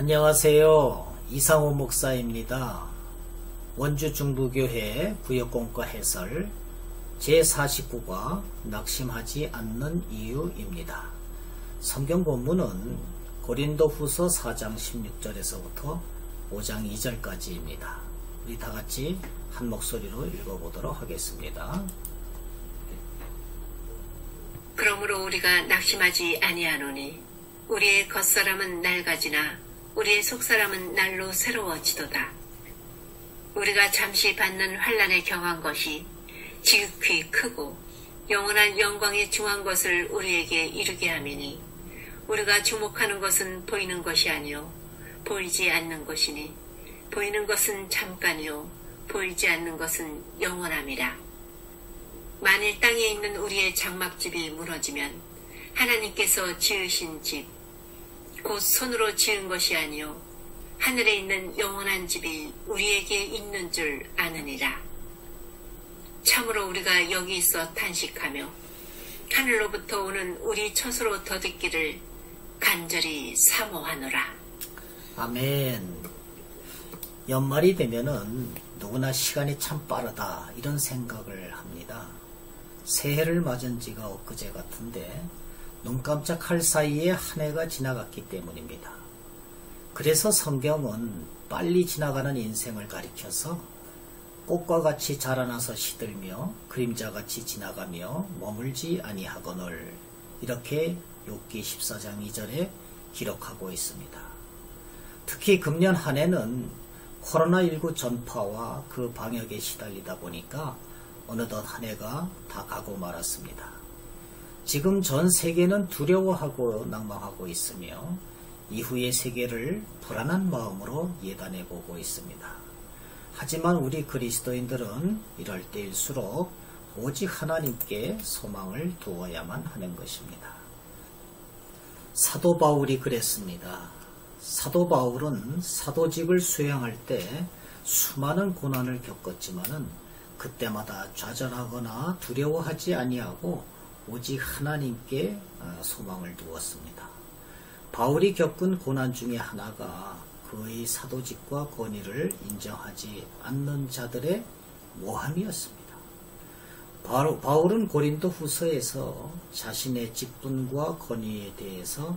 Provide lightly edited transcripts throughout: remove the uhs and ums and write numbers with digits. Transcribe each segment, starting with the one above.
안녕하세요. 이상호 목사입니다. 원주 중부교회 구역공과 해설 제49과 낙심하지 않는 이유입니다. 성경 본문은 고린도후서 4장 16절에서부터 5장 2절까지입니다. 우리 다같이 한 목소리로 읽어보도록 하겠습니다. 그러므로 우리가 낙심하지 아니하노니 우리의 겉사람은 낡아지나 우리의 속사람은 날로 새로워지도다. 우리가 잠시 받는 환난에 경한 것이 지극히 크고 영원한 영광에 중한 것을 우리에게 이루게 하매니 우리가 주목하는 것은 보이는 것이 아니요 보이지 않는 것이니 보이는 것은 잠깐이요 보이지 않는 것은 영원함이라. 만일 땅에 있는 우리의 장막집이 무너지면 하나님께서 지으신 집 곧 손으로 지은 것이 아니요 하늘에 있는 영원한 집이 우리에게 있는 줄 아느니라. 참으로 우리가 여기 있어 탄식하며 하늘로부터 오는 우리 처소로 더듣기를 간절히 사모하노라. 아멘. 연말이 되면은 누구나 시간이 참 빠르다 이런 생각을 합니다. 새해를 맞은 지가 엊그제 같은데 눈 깜짝할 사이에 한 해가 지나갔기 때문입니다. 그래서 성경은 빨리 지나가는 인생을 가리켜서 꽃과 같이 자라나서 시들며 그림자같이 지나가며 머물지 아니하거늘 이렇게 욥기 14장 2절에 기록하고 있습니다. 특히 금년 한 해는 코로나19 전파와 그 방역에 시달리다 보니까 어느덧 한 해가 다 가고 말았습니다. 지금 전 세계는 두려워하고 낭망하고 있으며 이후의 세계를 불안한 마음으로 예단해 보고 있습니다. 하지만 우리 그리스도인들은 이럴 때일수록 오직 하나님께 소망을 두어야만 하는 것입니다. 사도 바울이 그랬습니다. 사도 바울은 사도직을 수행할 때 수많은 고난을 겪었지만은 그때마다 좌절하거나 두려워하지 아니하고 오직 하나님께 소망을 두었습니다. 바울이 겪은 고난 중에 하나가 그의 사도직과 권위를 인정하지 않는 자들의 모함이었습니다. 바울은 고린도 후서에서 자신의 직분과 권위에 대해서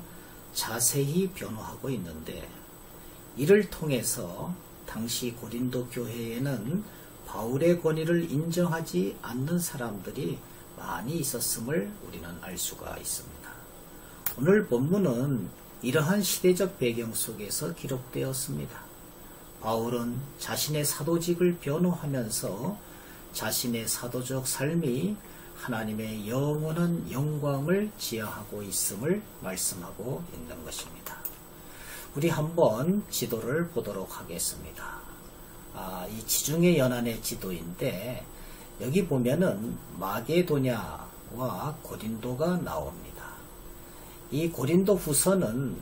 자세히 변호하고 있는데 이를 통해서 당시 고린도 교회에는 바울의 권위를 인정하지 않는 사람들이 많이 있었음을 우리는 알 수가 있습니다. 오늘 본문은 이러한 시대적 배경 속에서 기록되었습니다. 바울은 자신의 사도직을 변호하면서 자신의 사도적 삶이 하나님의 영원한 영광을 지향하고 있음을 말씀하고 있는 것입니다. 우리 한번 지도를 보도록 하겠습니다. 이 지중해 연안의 지도인데 여기 보면은 마게도냐와 고린도가 나옵니다. 이 고린도 후서는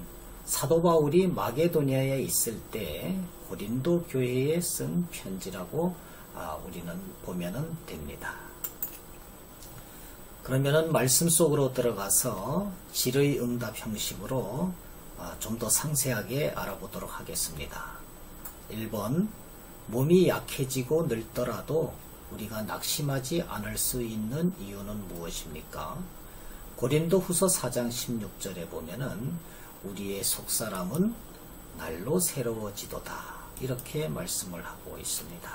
사도 바울이 마게도냐에 있을 때 고린도 교회에 쓴 편지라고 우리는 보면은 됩니다. 그러면은 말씀 속으로 들어가서 질의 응답 형식으로 좀 더 상세하게 알아보도록 하겠습니다. 1번 몸이 약해지고 늙더라도 우리가 낙심하지 않을 수 있는 이유는 무엇입니까? 고린도 후서 4장 16절에 보면은 우리의 속사람은 날로 새로워지도다 이렇게 말씀을 하고 있습니다.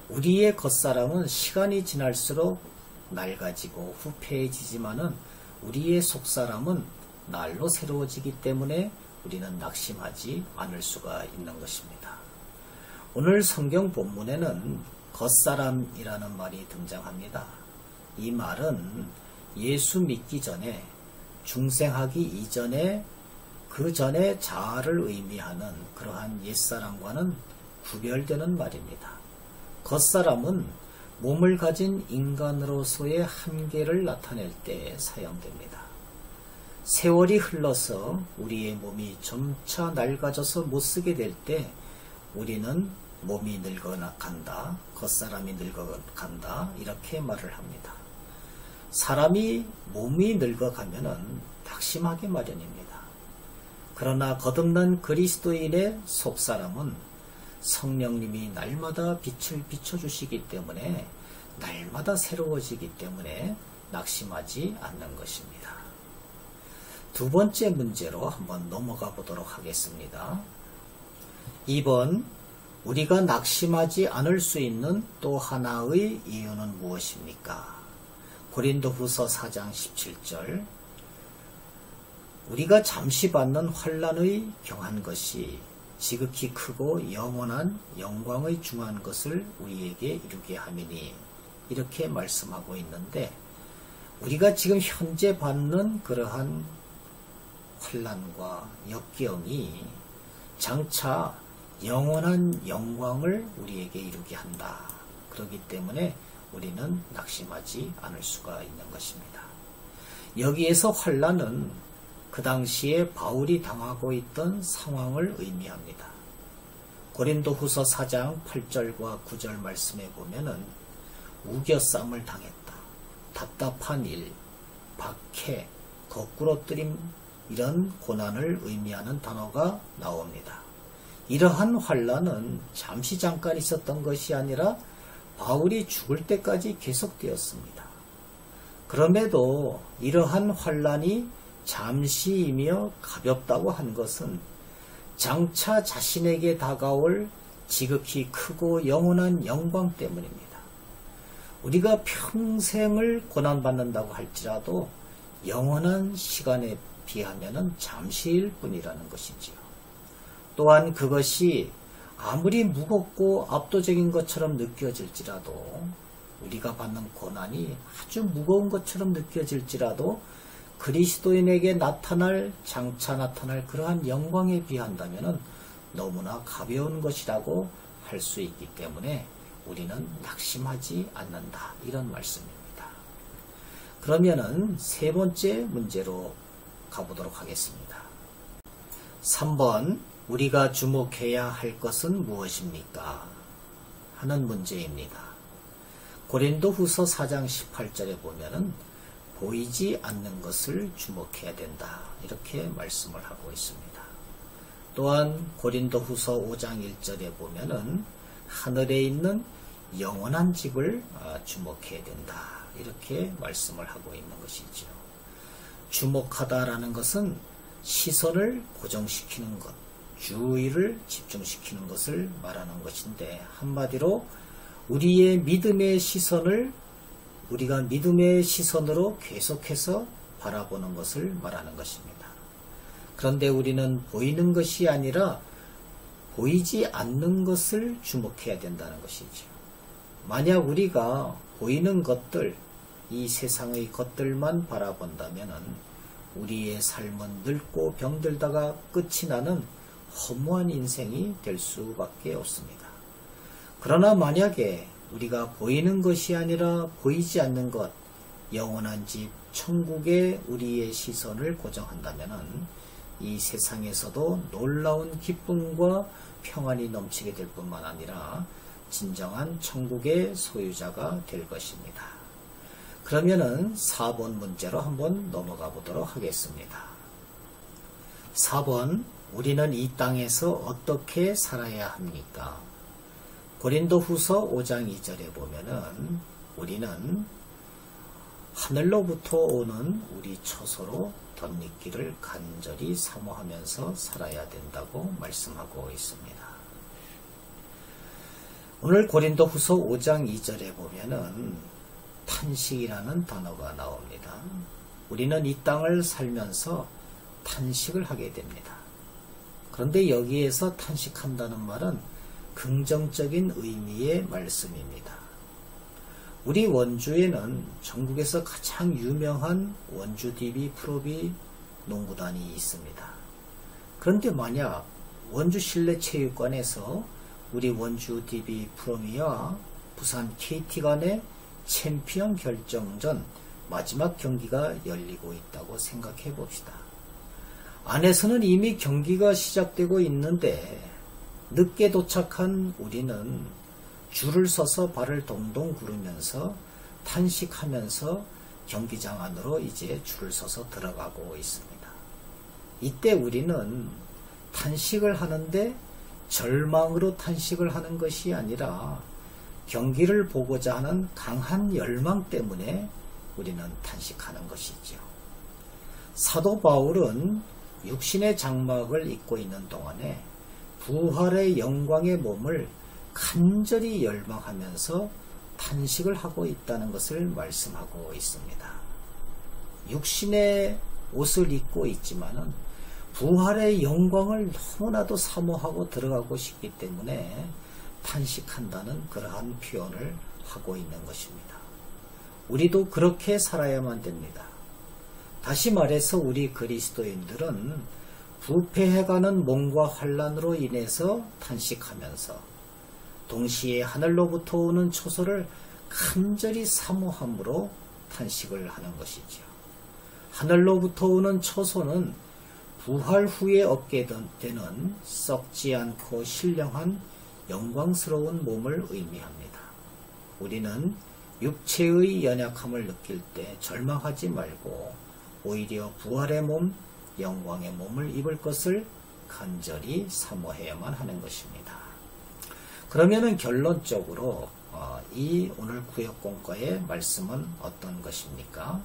우리의 겉사람은 시간이 지날수록 낡아지고 후패해지지만은 우리의 속사람은 날로 새로워지기 때문에 우리는 낙심하지 않을 수가 있는 것입니다. 오늘 성경 본문에는 겉사람이라는 말이 등장합니다. 이 말은 예수 믿기 전에 중생하기 이전에 그 전에 자아를 의미하는 그러한 옛사람과는 구별되는 말입니다. 겉사람은 몸을 가진 인간으로서의 한계를 나타낼 때 사용됩니다. 세월이 흘러서 우리의 몸이 점차 낡아져서 못쓰게 될 때 우리는 몸이 늙어간다, 겉사람이 늙어간다 이렇게 말을 합니다. 사람이 몸이 늙어가면은 낙심하기 마련입니다. 그러나 거듭난 그리스도인의 속사람은 성령님이 날마다 빛을 비춰주시기 때문에 날마다 새로워지기 때문에 낙심하지 않는 것입니다. 두 번째 문제로 한번 넘어가 보도록 하겠습니다. 2번, 우리가 낙심하지 않을 수 있는 또 하나의 이유는 무엇입니까? 고린도후서 4장 17절, 우리가 잠시 받는 환난의 경한 것이 지극히 크고 영원한 영광의 중한 것을 우리에게 이루게 함이니, 이렇게 말씀하고 있는데, 우리가 지금 현재 받는 그러한 환난과 역경이 장차 영원한 영광을 우리에게 이루게 한다. 그렇기 때문에 우리는 낙심하지 않을 수가 있는 것입니다. 여기에서 환난은 그 당시에 바울이 당하고 있던 상황을 의미합니다. 고린도후서 4장 8절과 9절 말씀에 보면은 우겨쌈을 당했다, 답답한 일, 박해, 거꾸로뜨림, 이런 고난을 의미하는 단어가 나옵니다. 이러한 환난은 잠시 잠깐 있었던 것이 아니라 바울이 죽을 때까지 계속되었습니다. 그럼에도 이러한 환난이 잠시이며 가볍다고 한 것은 장차 자신에게 다가올 지극히 크고 영원한 영광 때문입니다. 우리가 평생을 고난받는다고 할지라도 영원한 시간에 비하면 잠시일 뿐이라는 것이지요. 또한 그것이 아무리 무겁고 압도적인 것처럼 느껴질지라도, 우리가 받는 고난이 아주 무거운 것처럼 느껴질지라도 그리스도인에게 장차 나타날 그러한 영광에 비한다면 너무나 가벼운 것이라고 할 수 있기 때문에 우리는 낙심하지 않는다, 이런 말씀입니다. 그러면은 세 번째 문제로 가보도록 하겠습니다. 3번, 우리가 주목해야 할 것은 무엇입니까? 하는 문제입니다. 고린도후서 4장 18절에 보면은 보이지 않는 것을 주목해야 된다, 이렇게 말씀을 하고 있습니다. 또한 고린도후서 5장 1절에 보면은 하늘에 있는 영원한 집을 주목해야 된다, 이렇게 말씀을 하고 있는 것이죠. 주목하다라는 것은 시선을 고정시키는 것, 주의를 집중시키는 것을 말하는 것인데, 한마디로 우리의 믿음의 시선을 우리가 믿음의 시선으로 계속해서 바라보는 것을 말하는 것입니다. 그런데 우리는 보이는 것이 아니라 보이지 않는 것을 주목해야 된다는 것이죠. 만약 우리가 보이는 것들, 이 세상의 것들만 바라본다면 우리의 삶은 늙고 병들다가 끝이 나는 허무한 인생이 될 수밖에 없습니다. 그러나 만약에 우리가 보이는 것이 아니라 보이지 않는 것, 영원한 집, 천국에 우리의 시선을 고정한다면 이 세상에서도 놀라운 기쁨과 평안이 넘치게 될 뿐만 아니라 진정한 천국의 소유자가 될 것입니다. 그러면은 4번 문제로 한번 넘어가 보도록 하겠습니다. 4번, 우리는 이 땅에서 어떻게 살아야 합니까? 고린도후서 5장 2절에 보면은 우리는 하늘로부터 오는 우리 처소로 덧입기를 간절히 사모하면서 살아야 된다고 말씀하고 있습니다. 오늘 고린도후서 5장 2절에 보면은 탄식이라는 단어가 나옵니다. 우리는 이 땅을 살면서 탄식을 하게 됩니다. 그런데 여기에서 탄식한다는 말은 긍정적인 의미의 말씀입니다. 우리 원주에는 전국에서 가장 유명한 원주 DB 프로비 농구단이 있습니다. 그런데 만약 원주 실내체육관에서 우리 원주 DB 프로미와 부산 KT 간의 챔피언 결정전 마지막 경기가 열리고 있다고 생각해 봅시다. 안에서는 이미 경기가 시작되고 있는데 늦게 도착한 우리는 줄을 서서 발을 동동 구르면서 탄식하면서 경기장 안으로 이제 줄을 서서 들어가고 있습니다. 이때 우리는 탄식을 하는데 절망으로 탄식을 하는 것이 아니라 경기를 보고자 하는 강한 열망 때문에 우리는 탄식하는 것이죠. 사도 바울은 육신의 장막을 입고 있는 동안에 부활의 영광의 몸을 간절히 열망하면서 탄식을 하고 있다는 것을 말씀하고 있습니다. 육신의 옷을 입고 있지만은 부활의 영광을 너무나도 사모하고 들어가고 싶기 때문에 탄식한다는 그러한 표현을 하고 있는 것입니다. 우리도 그렇게 살아야만 됩니다. 다시 말해서 우리 그리스도인들은 부패해가는 몸과 환난으로 인해서 탄식하면서 동시에 하늘로부터 오는 초소를 간절히 사모함으로 탄식을 하는 것이죠. 하늘로부터 오는 초소는 부활 후에 얻게 되는 썩지 않고 신령한 영광스러운 몸을 의미합니다. 우리는 육체의 연약함을 느낄 때 절망하지 말고 오히려 부활의 몸, 영광의 몸을 입을 것을 간절히 사모해야만 하는 것입니다. 그러면은 결론적으로 이 오늘 구역공과의 말씀은 어떤 것입니까?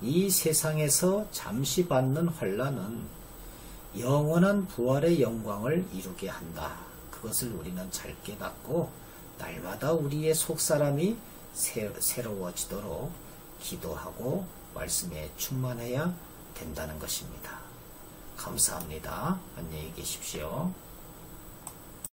이 세상에서 잠시 받는 환난은 영원한 부활의 영광을 이루게 한다. 그것을 우리는 잘 깨닫고 날마다 우리의 속사람이 새로워지도록 기도하고 말씀에 충만해야 된다는 것입니다. 감사합니다. 안녕히 계십시오.